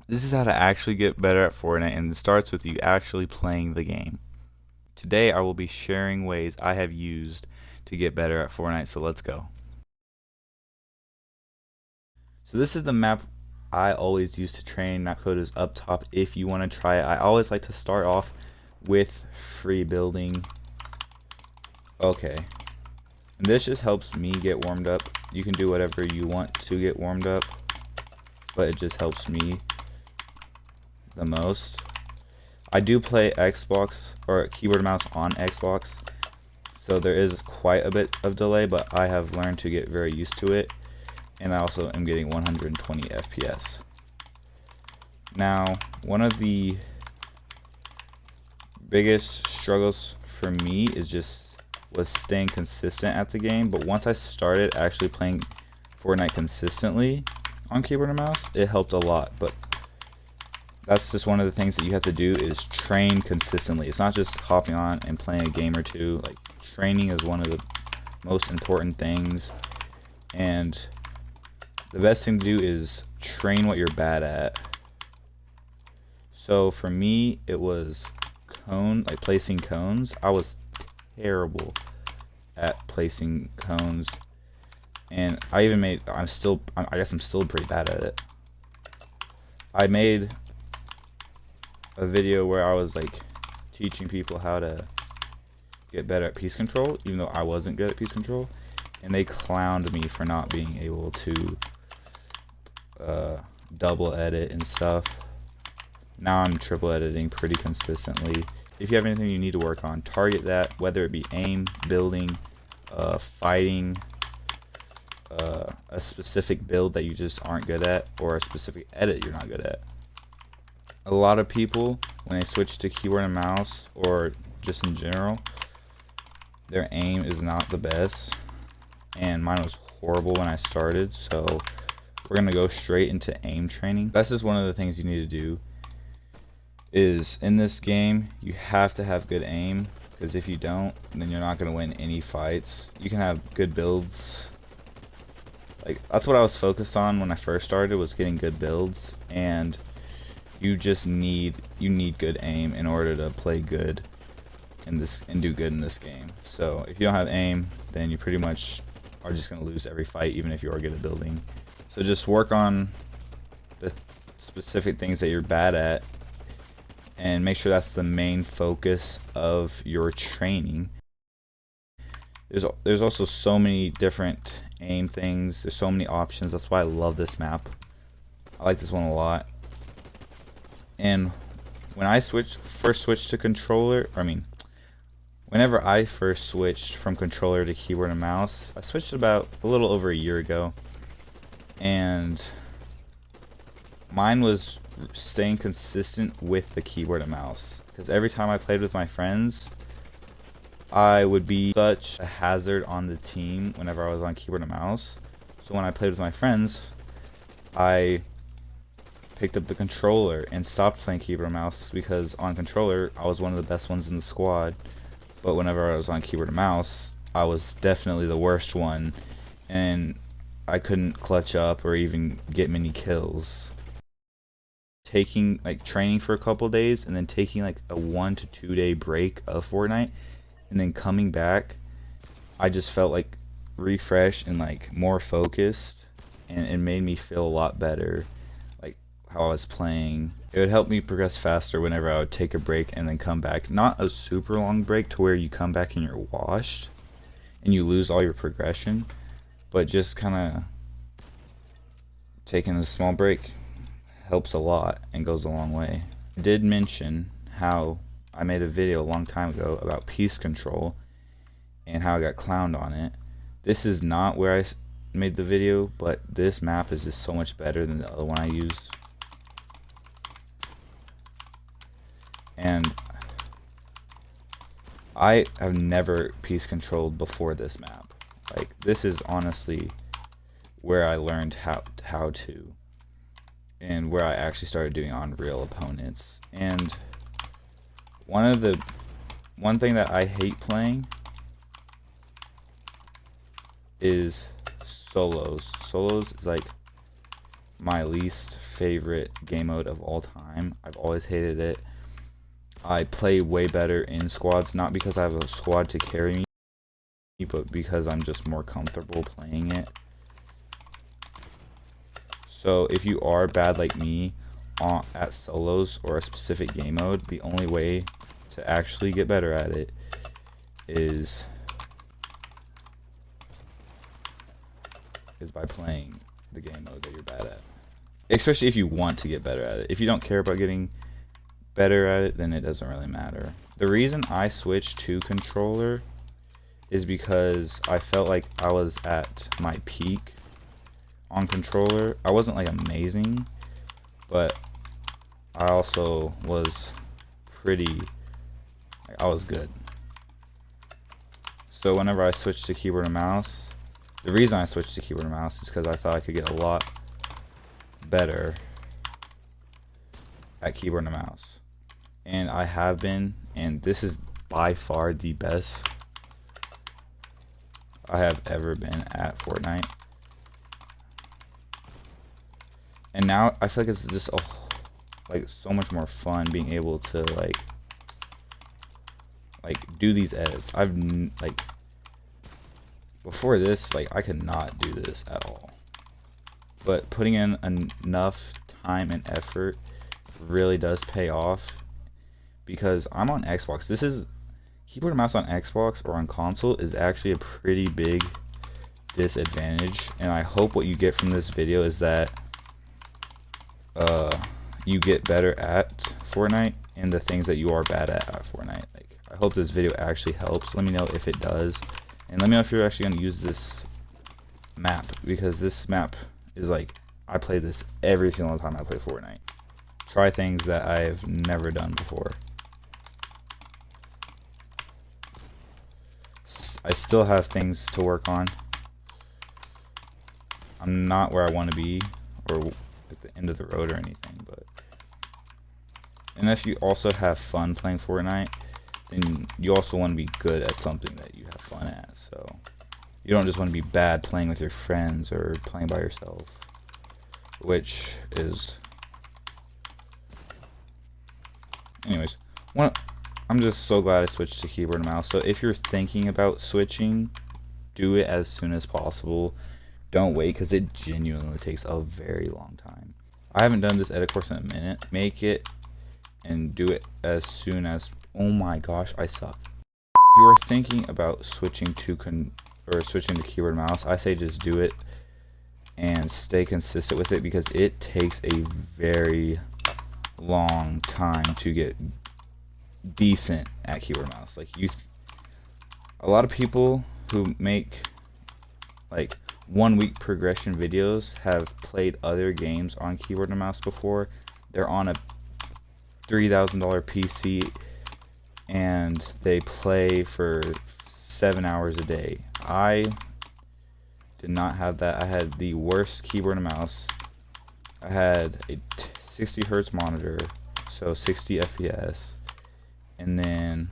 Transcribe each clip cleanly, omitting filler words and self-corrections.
This is how to actually get better at Fortnite, and it starts with you actually playing the game. Today I will be sharing ways I have used to get better at Fortnite, so let's go. So this is the map I always use to train. Map code is up top if you want to try it. I always like to start off with free building. Okay. And this just helps me get warmed up. You can do whatever you want to get warmed up, but it just helps me the most. I do play Xbox or keyboard and mouse on Xbox, so there is quite a bit of delay, but I have learned to get very used to it, and I also am getting 120 FPS. Now, one of the biggest struggles for me was staying consistent at the game, but once I started actually playing Fortnite consistently on keyboard and mouse, it helped a lot. But that's just one of the things that you have to do, is train consistently. It's not just hopping on and playing a game or two. Like, training is one of the most important things, and the best thing to do is train what you're bad at. So for me, it was placing cones. I was terrible at placing cones, and I guess I'm still pretty bad at it. I made a video where I was like teaching people how to get better at piece control, even though I wasn't good at piece control, and they clowned me for not being able to double edit and stuff. Now I'm triple editing pretty consistently. If you have anything you need to work on, target that, whether it be aim, building, fighting, a specific build that you just aren't good at, or a specific edit you're not good at. A lot of people, when they switch to keyboard and mouse, or just in general, their aim is not the best, and mine was horrible when I started, so we're going to go straight into aim training. That's just one of the things you need to do, is in this game, you have to have good aim, because if you don't, then you're not going to win any fights. You can have good builds. Like, that's what I was focused on when I first started, was getting good builds, and you need good aim in order to play good in this and do good in this game. So if you don't have aim, then you pretty much are just going to lose every fight, even if you are good at building. So just work on the specific things that you're bad at, and make sure that's the main focus of your training. There's also so many different aim things. There's so many options. That's why I love this map. I like this one a lot. And when I first switched to controller, whenever I first switched from controller to keyboard and mouse, I switched about a little over a year ago, and mine was staying consistent with the keyboard and mouse, because every time I played with my friends, I would be such a hazard on the team whenever I was on keyboard and mouse. So when I played with my friends, I picked up the controller and stopped playing keyboard and mouse, because on controller I was one of the best ones in the squad, but whenever I was on keyboard and mouse, I was definitely the worst one, and I couldn't clutch up or even get many kills. Training for a couple days and then taking like a 1 to 2 day break of Fortnite, and then coming back, I just felt like refreshed and like more focused, and it made me feel a lot better, like how I was playing. It would help me progress faster whenever I would take a break and then come back. Not a super long break to where you come back and you're washed and you lose all your progression, but just kind of taking a small break helps a lot and goes a long way. I did mention how I made a video a long time ago about piece control and how I got clowned on it. This is not where I made the video, but this map is just so much better than the other one I used. And I have never piece controlled before this map. Like, this is honestly where I learned how to, and where I actually started doing on real opponents. And one thing that I hate playing is solos. Solos is like my least favorite game mode of all time. I've always hated it. I play way better in squads, not because I have a squad to carry me, but because I'm just more comfortable playing it. So if you are bad like me at solos or a specific game mode, the only way to actually get better at it is by playing the game mode that you're bad at. Especially if you want to get better at it. If you don't care about getting better at it, then it doesn't really matter. The reason I switched to controller is because I felt like I was at my peak on controller. I wasn't like amazing, but I also was pretty, like, I was good. So whenever I switched to keyboard and mouse, the reason I switched to keyboard and mouse is because I thought I could get a lot better at keyboard and mouse. And I have been, and this is by far the best I have ever been at Fortnite. And now I feel like it's just like so much more fun being able to like do these edits. Like before this, like I could not do this at all. But putting in enough time and effort really does pay off, because I'm on Xbox. This is keyboard and mouse on Xbox or on console is actually a pretty big disadvantage, and I hope what you get from this video is that you get better at Fortnite and the things that you are bad at Fortnite. Like, I hope this video actually helps. Let me know if it does, and let me know if you're actually going to use this map, because this map is like, I play this every single time I play Fortnite. Try things that I've never done before. I still have things to work on. I'm not where I want to be, or at the end of the road or anything, but and if you also have fun playing Fortnite, then you also want to be good at something that you have fun at. So you don't just want to be bad playing with your friends or playing by yourself, which is, anyways, I'm just so glad I switched to keyboard and mouse. So if you're thinking about switching, do it as soon as possible. Don't wait, because it genuinely takes a very long time. I haven't done this edit course in a minute. Make it and do it as soon as, oh my gosh, I suck. If you're thinking about switching to switching to keyboard and mouse, I say just do it and stay consistent with it, because it takes a very long time to get decent at keyboard and mouse. Like, a lot of people who make like 1 week progression videos have played other games on keyboard and mouse before. They're on a $3,000 PC and they play for 7 hours a day. I did not have that. I had the worst keyboard and mouse. I had a 60 hertz monitor, so 60 FPS, and then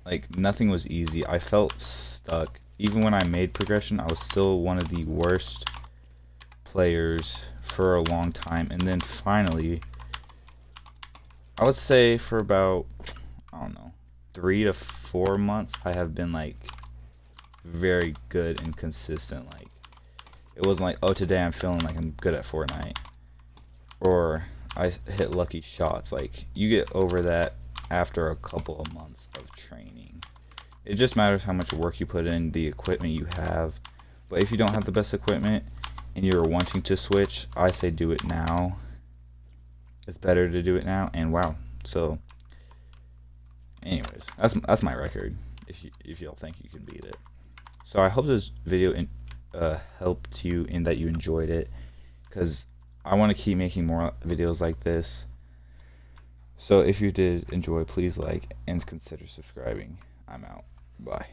like nothing was easy. I felt stuck. Even when I made progression, I was still one of the worst players for a long time. And then finally, I would say for about, I don't know, 3 to 4 months, I have been like very good and consistent. Like, it wasn't like, oh, today I'm feeling like I'm good at Fortnite, or I hit lucky shots. Like, you get over that after a couple of months of training. It just matters how much work you put in, the equipment you have. But if you don't have the best equipment and you're wanting to switch, I say do it now. It's better to do it now. And wow. So anyways, that's my record, if y'all think you can beat it. So I hope this video helped you in that you enjoyed it, because I want to keep making more videos like this. So if you did enjoy, please like and consider subscribing. I'm out. Bye.